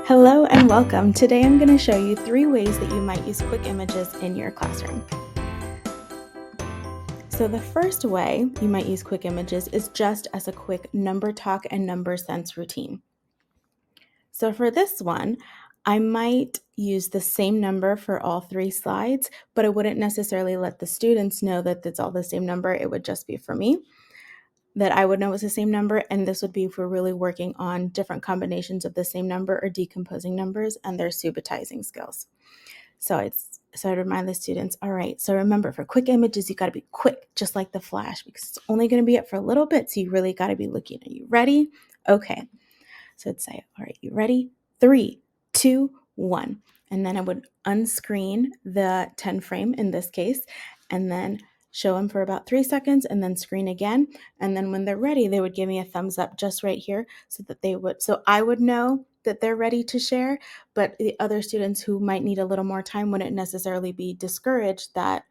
Hello and welcome. Today I'm going to show you 3 ways that you might use quick images in your classroom. So the first way you might use quick images is just as a quick number talk and number sense routine. So for this one, I might use the same number for all 3 slides, but I wouldn't necessarily let the students know that it's all the same number. It would just be for me, that I would know it's the same number, and this would be if we're really working on different combinations of the same number or decomposing numbers and their subitizing skills. So I'd remind the students, all right, so remember for quick images, you got to be quick, just like the flash, because it's only going to be up for a little bit, so you really got to be looking. Are you ready? Okay. So I'd say, all right, you ready? 3, 2, 1. And then I would unscreen the 10 frame in this case, and then show them for about 3 seconds and then screen again. And then when they're ready, they would give me a thumbs up just right here so I would know that they're ready to share, but the other students who might need a little more time wouldn't necessarily be discouraged that,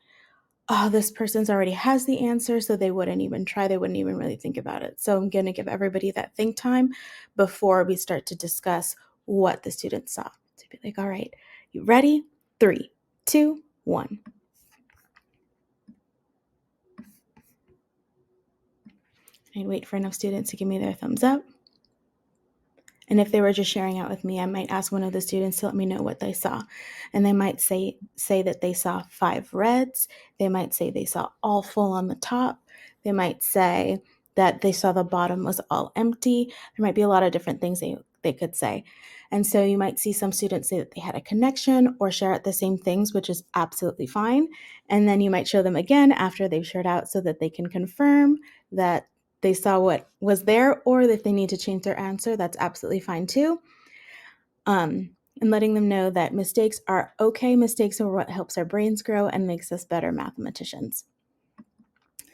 oh, this person's already has the answer, so they wouldn't even try. They wouldn't even really think about it. So I'm going to give everybody that think time before we start to discuss what the students saw. So be like, all right, you ready? 3, 2, 1. I'd wait for enough students to give me their thumbs up. And if they were just sharing out with me, I might ask one of the students to let me know what they saw. And they might say that they saw 5 reds. They might say they saw all full on the top. They might say that they saw the bottom was all empty. There might be a lot of different things they could say. And so you might see some students say that they had a connection or share out the same things, which is absolutely fine. And then you might show them again after they've shared out so that they can confirm that they saw what was there, or if they need to change their answer, that's absolutely fine too. And letting them know that mistakes are okay. Mistakes are what helps our brains grow and makes us better mathematicians.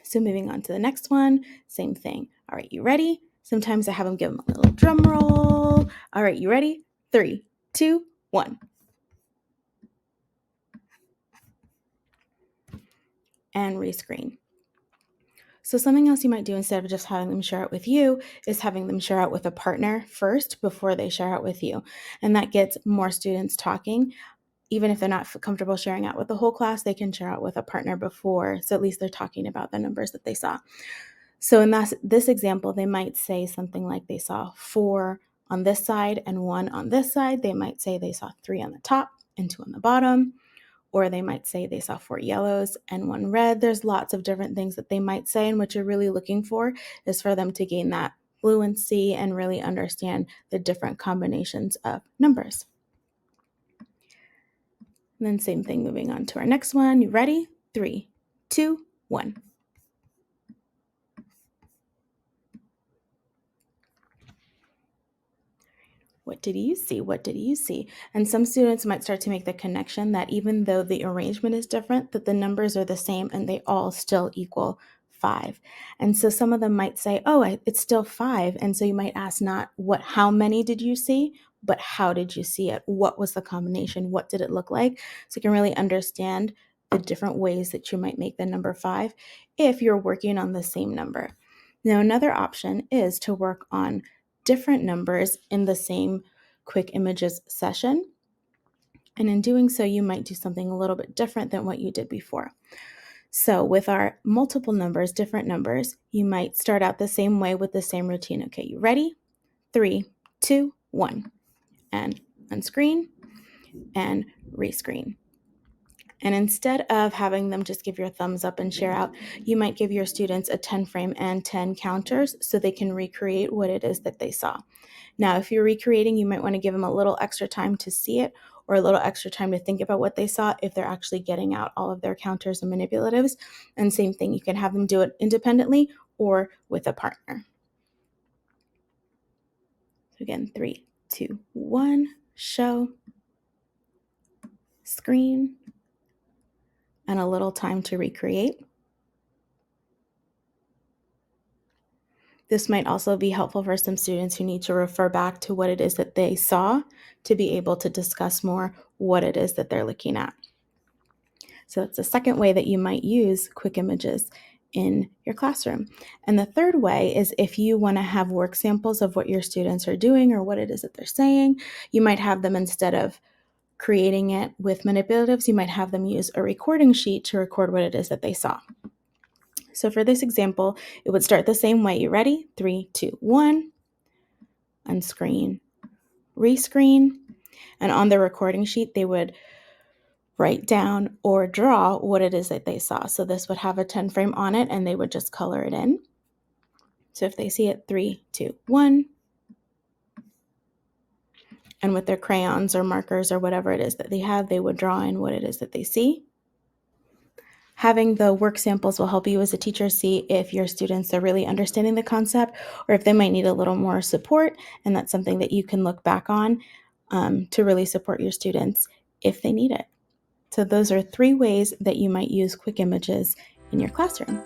So moving on to the next one, same thing. All right, you ready? Sometimes I have them give them a little drum roll. All right, you ready? 3, 2, 1. And rescreen. So something else you might do instead of just having them share it with you is having them share out with a partner first before they share out with you. And that gets more students talking. Even if they're not comfortable sharing out with the whole class, they can share out with a partner before. So at least they're talking about the numbers that they saw. So in this example, they might say something like they saw 4 on this side and 1 on this side. They might say they saw 3 on the top and 2 on the bottom. Or they might say they saw 4 yellows and 1 red. There's lots of different things that they might say, and what you're really looking for is for them to gain that fluency and really understand the different combinations of numbers. And then same thing, moving on to our next one. You ready? 3, 2, 1. What did you see? What did you see? And some students might start to make the connection that even though the arrangement is different, that the numbers are the same and they all still equal 5. And so some of them might say, oh, it's still 5. And so you might ask not how many did you see, but how did you see it? What was the combination? What did it look like? So you can really understand the different ways that you might make the number 5 if you're working on the same number. Now, another option is to work on different numbers in the same quick images session. And in doing so, you might do something a little bit different than what you did before. So with our multiple numbers, different numbers, you might start out the same way with the same routine. Okay, you ready? 3, 2, 1. And unscreen and rescreen. And instead of having them just give your thumbs up and share out, you might give your students a 10 frame and 10 counters so they can recreate what it is that they saw. Now, if you're recreating, you might want to give them a little extra time to see it or a little extra time to think about what they saw if they're actually getting out all of their counters and manipulatives. And same thing, you can have them do it independently or with a partner. So again, 3, 2, 1, show, screen, and a little time to recreate. This might also be helpful for some students who need to refer back to what it is that they saw to be able to discuss more what it is that they're looking at. So that's the second way that you might use quick images in your classroom. And the third way is if you want to have work samples of what your students are doing or what it is that they're saying, you might have them, instead of creating it with manipulatives, you might have them use a recording sheet to record what it is that they saw. So for this example, it would start the same way. You ready? 3, 2, 1. Unscreen, rescreen. And on the recording sheet, they would write down or draw what it is that they saw. So this would have a 10 frame on it, and they would just color it in. So if they see it, 3, 2, 1. And with their crayons or markers or whatever it is that they have, they would draw in what it is that they see. Having the work samples will help you as a teacher see if your students are really understanding the concept or if they might need a little more support, and that's something that you can look back on to really support your students if they need it. So those are 3 ways that you might use quick images in your classroom.